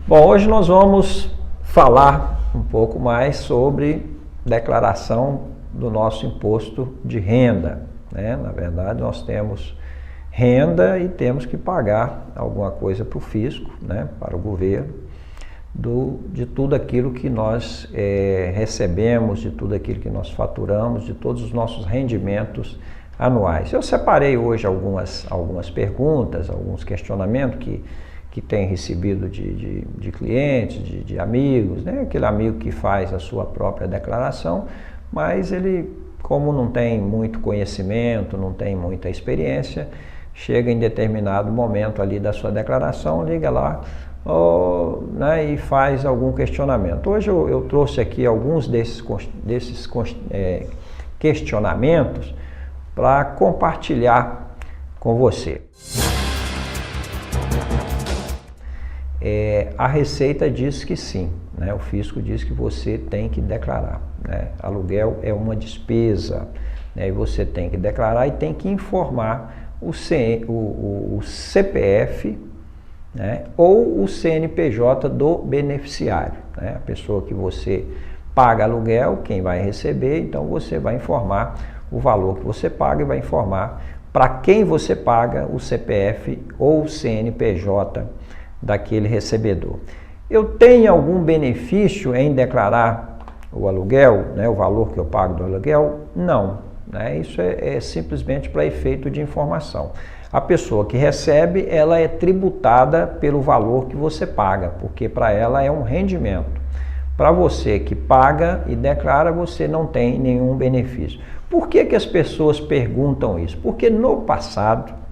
Bom, hoje nós vamos falar um pouco mais sobre declaração do nosso imposto de renda, né? Na verdade, nós temos renda e temos que pagar alguma coisa para o fisco, né? Para o governo, de tudo aquilo que nós recebemos, de tudo aquilo que nós faturamos, de todos os nossos rendimentos anuais. Eu separei hoje algumas perguntas, alguns questionamentos que tem recebido de clientes, de amigos, né? Aquele amigo que faz a sua própria declaração, mas ele, como não tem muito conhecimento, não tem muita experiência, chega em determinado momento ali da sua declaração, liga lá, né, e faz algum questionamento. Hoje eu trouxe aqui alguns desses questionamentos para compartilhar com você. A Receita diz que sim, né? O fisco diz que você tem que declarar, né? Aluguel é uma despesa, né? E você tem que declarar e tem que informar o CPF, né? Ou o CNPJ do beneficiário, né? A pessoa que você paga aluguel, quem vai receber, então você vai informar o valor que você paga e vai informar para quem você paga o CPF ou o CNPJ daquele recebedor. Eu tenho algum benefício em declarar o aluguel, né, o valor que eu pago do aluguel? Não, né? Isso é simplesmente para efeito de informação. A pessoa que recebe, ela é tributada pelo valor que você paga, porque para ela é um rendimento. Para você que paga e declara, você não tem nenhum benefício. Por que que as pessoas perguntam isso? Porque no passado,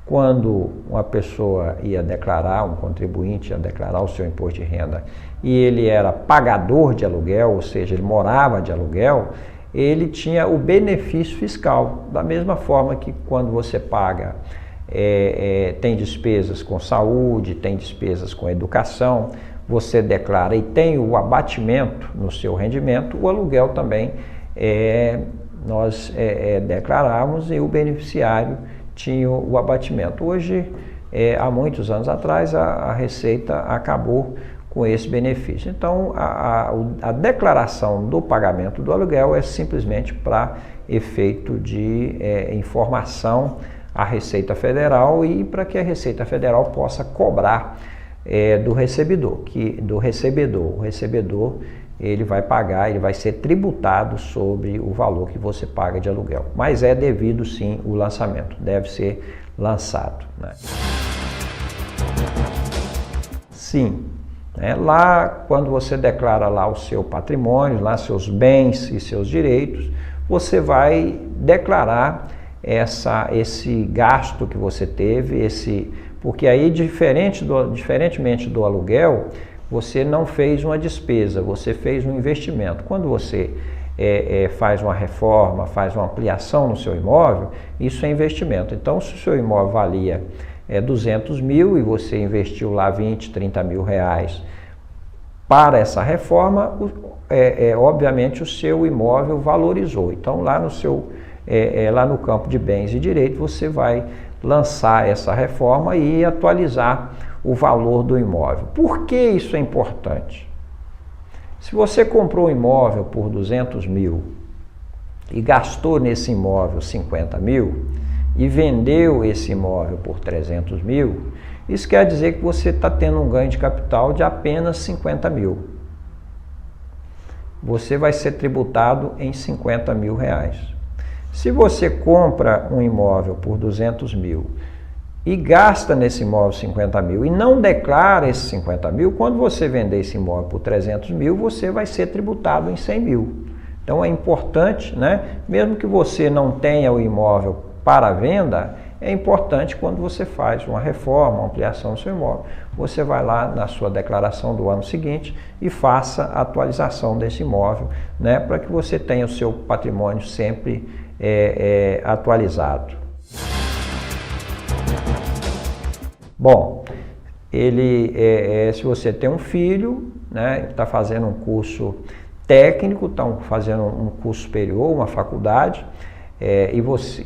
quando uma pessoa ia declarar, um contribuinte ia declarar o seu imposto de renda e ele era pagador de aluguel, ou seja, ele morava de aluguel, ele tinha o benefício fiscal. Da mesma forma que quando você paga, tem despesas com saúde, tem despesas com educação, você declara e tem o abatimento no seu rendimento, o aluguel também nós declaramos e o beneficiário tinha o abatimento. Hoje, há muitos anos atrás, a Receita acabou com esse benefício. Então, a declaração do pagamento do aluguel é simplesmente para efeito de informação à Receita Federal e para que a Receita Federal possa cobrar do recebedor. O recebedor ele vai pagar, ele vai ser tributado sobre o valor que você paga de aluguel. Mas é devido sim o lançamento, deve ser lançado, né? Sim, né? Lá quando você declara lá o seu patrimônio, lá seus bens e seus direitos, você vai declarar esse gasto que você teve, porque aí diferentemente do aluguel, você não fez uma despesa, você fez um investimento. Quando você faz uma reforma, faz uma ampliação no seu imóvel, isso é investimento. Então, se o seu imóvel valia 200 mil e você investiu lá 20, 30 mil reais para essa reforma, obviamente o seu imóvel valorizou. Então, lá no campo de bens e direitos, você vai lançar essa reforma e atualizar o valor do imóvel. Por que isso é importante? Se você comprou um imóvel por 200 mil e gastou nesse imóvel 50 mil e vendeu esse imóvel por 300 mil, isso quer dizer que você está tendo um ganho de capital de apenas 50 mil. Você vai ser tributado em 50 mil reais. Se você compra um imóvel por 200 mil e gasta nesse imóvel 50 mil e não declara esses 50 mil, quando você vender esse imóvel por 300 mil, você vai ser tributado em 100 mil. Então é importante, né? Mesmo que você não tenha o imóvel para venda, é importante quando você faz uma reforma, uma ampliação do seu imóvel, você vai lá na sua declaração do ano seguinte e faça a atualização desse imóvel, né? Para que você tenha o seu patrimônio sempre atualizado. Bom, se você tem um filho, né, está fazendo um curso técnico, está fazendo um curso superior, uma faculdade, e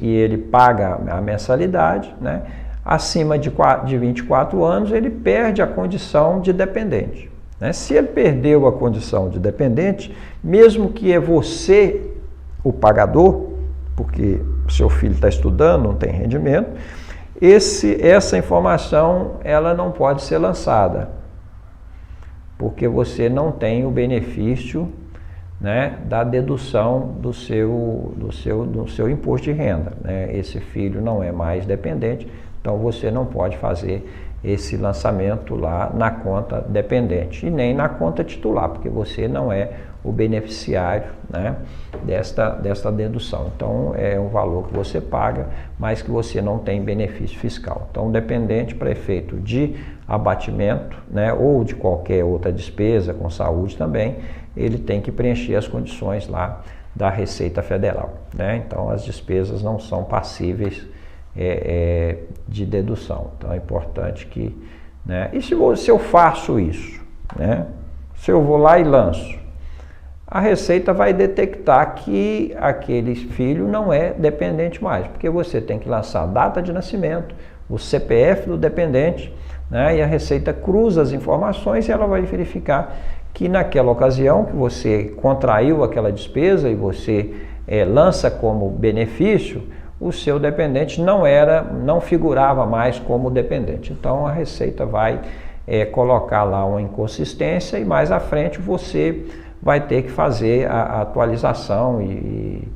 ele paga a mensalidade, né, acima de 24 anos, ele perde a condição de dependente. Né? Se ele perdeu a condição de dependente, mesmo que é você o pagador, porque seu filho está estudando, não tem rendimento, essa informação ela não pode ser lançada, porque você não tem o benefício, né, da dedução do seu imposto de renda. Né? Esse filho não é mais dependente, então você não pode fazer esse lançamento lá na conta dependente e nem na conta titular, porque você não é o beneficiário, né, desta dedução. Então é um valor que você paga, mas que você não tem benefício fiscal. Então, dependente para efeito de abatimento, né, ou de qualquer outra despesa com saúde também, ele tem que preencher as condições lá da Receita Federal. Né? Então as despesas não são passíveis de dedução. Então é importante que, né? E se eu faço isso, né? Se eu vou lá e lanço, a Receita vai detectar que aquele filho não é dependente mais, porque você tem que lançar a data de nascimento, o CPF do dependente, né? E a Receita cruza as informações e ela vai verificar que naquela ocasião que você contraiu aquela despesa e você lança como benefício, o seu dependente não figurava mais como dependente. Então a Receita vai colocar lá uma inconsistência e mais à frente você vai ter que fazer a atualização e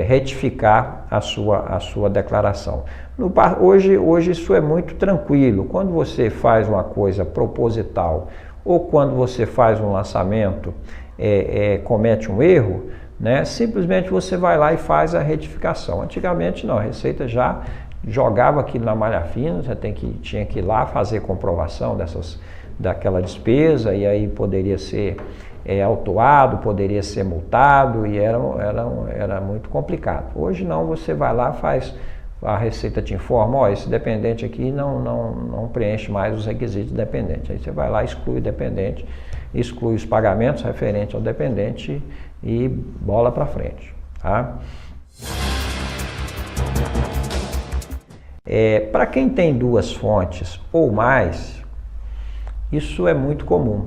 retificar a sua declaração. Hoje isso é muito tranquilo. Quando você faz uma coisa proposital ou quando você faz um lançamento, comete um erro, né, simplesmente você vai lá e faz a retificação. Antigamente não, a Receita já jogava aquilo na malha fina, você tinha que ir lá fazer comprovação daquela despesa e aí poderia ser autuado, poderia ser multado e era muito complicado. Hoje não, você vai lá, faz, a Receita te informa, esse dependente aqui não preenche mais os requisitos de dependente. Aí você vai lá, exclui o dependente, exclui os pagamentos referentes ao dependente e bola para frente. Tá? Para quem tem duas fontes ou mais, isso é muito comum,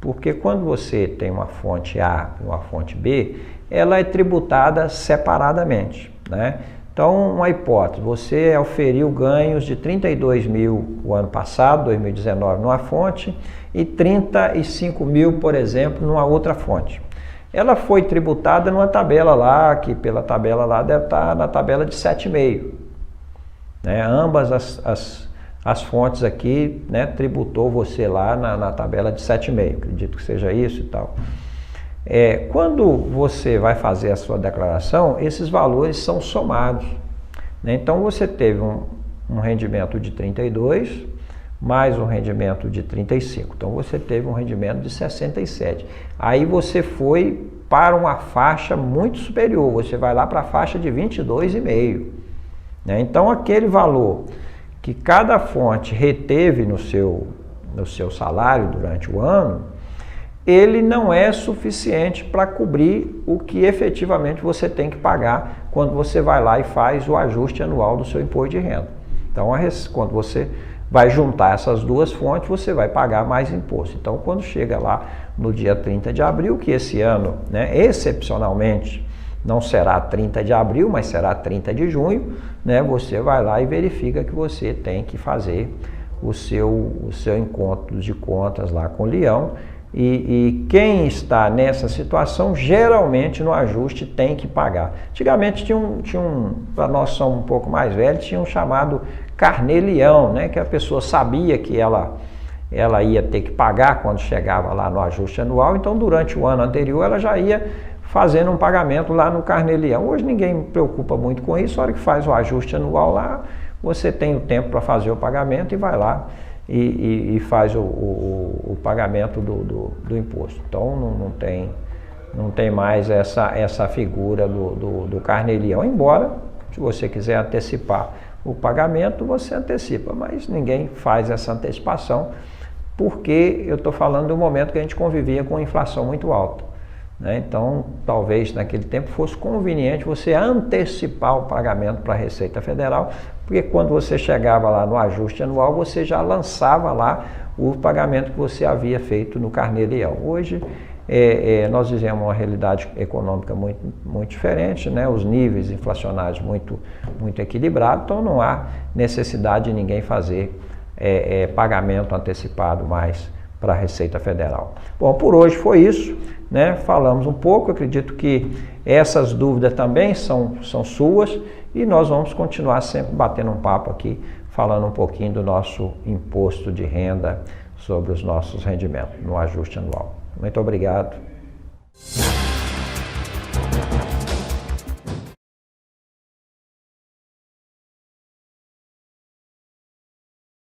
porque quando você tem uma fonte A e uma fonte B, ela é tributada separadamente. Né? Então, uma hipótese, você auferiu ganhos de 32 mil o ano passado, 2019, numa fonte e 35 mil, por exemplo, numa outra fonte. Ela foi tributada numa tabela lá, que pela tabela lá deve estar na tabela de 7,5. Né? Ambas as fontes aqui, né, tributou você lá na tabela de 7,5. Acredito que seja isso e tal. Quando você vai fazer a sua declaração, esses valores são somados. Né? Então você teve um rendimento de 32, mais um rendimento de 35. Então você teve um rendimento de 67. Aí você foi para uma faixa muito superior, você vai lá para a faixa de 22,5. Né? Então aquele valor que cada fonte reteve no seu salário durante o ano, ele não é suficiente para cobrir o que efetivamente você tem que pagar quando você vai lá e faz o ajuste anual do seu imposto de renda. Então, quando você vai juntar essas duas fontes, você vai pagar mais imposto. Então, quando chega lá no dia 30 de abril, que esse ano, né, excepcionalmente, não será 30 de abril, mas será 30 de junho, né, você vai lá e verifica que você tem que fazer o seu encontro de contas lá com o Leão. E quem está nessa situação, geralmente no ajuste tem que pagar. Antigamente para nós somos um pouco mais velhos, tinha um chamado carnê-leão, né? Que a pessoa sabia que ela ia ter que pagar quando chegava lá no ajuste anual, então durante o ano anterior ela já ia fazendo um pagamento lá no carnê-leão. Hoje ninguém preocupa muito com isso, a hora que faz o ajuste anual lá, você tem o tempo para fazer o pagamento e vai lá e faz o pagamento do imposto. Então não tem mais essa figura do carnê-leão, embora se você quiser antecipar o pagamento, você antecipa, mas ninguém faz essa antecipação porque eu estou falando do momento que a gente convivia com inflação muito alta. Né? Então, talvez naquele tempo fosse conveniente você antecipar o pagamento para a Receita Federal porque quando você chegava lá no ajuste anual, você já lançava lá o pagamento que você havia feito no Carnê-Leão. Hoje, nós vivemos uma realidade econômica muito diferente, né? Os níveis inflacionários muito equilibrados, então não há necessidade de ninguém fazer pagamento antecipado mais para a Receita Federal. Bom, por hoje foi isso, né? Falamos um pouco, acredito que essas dúvidas também são suas e nós vamos continuar sempre batendo um papo aqui, falando um pouquinho do nosso imposto de renda sobre os nossos rendimentos no ajuste anual. Muito obrigado.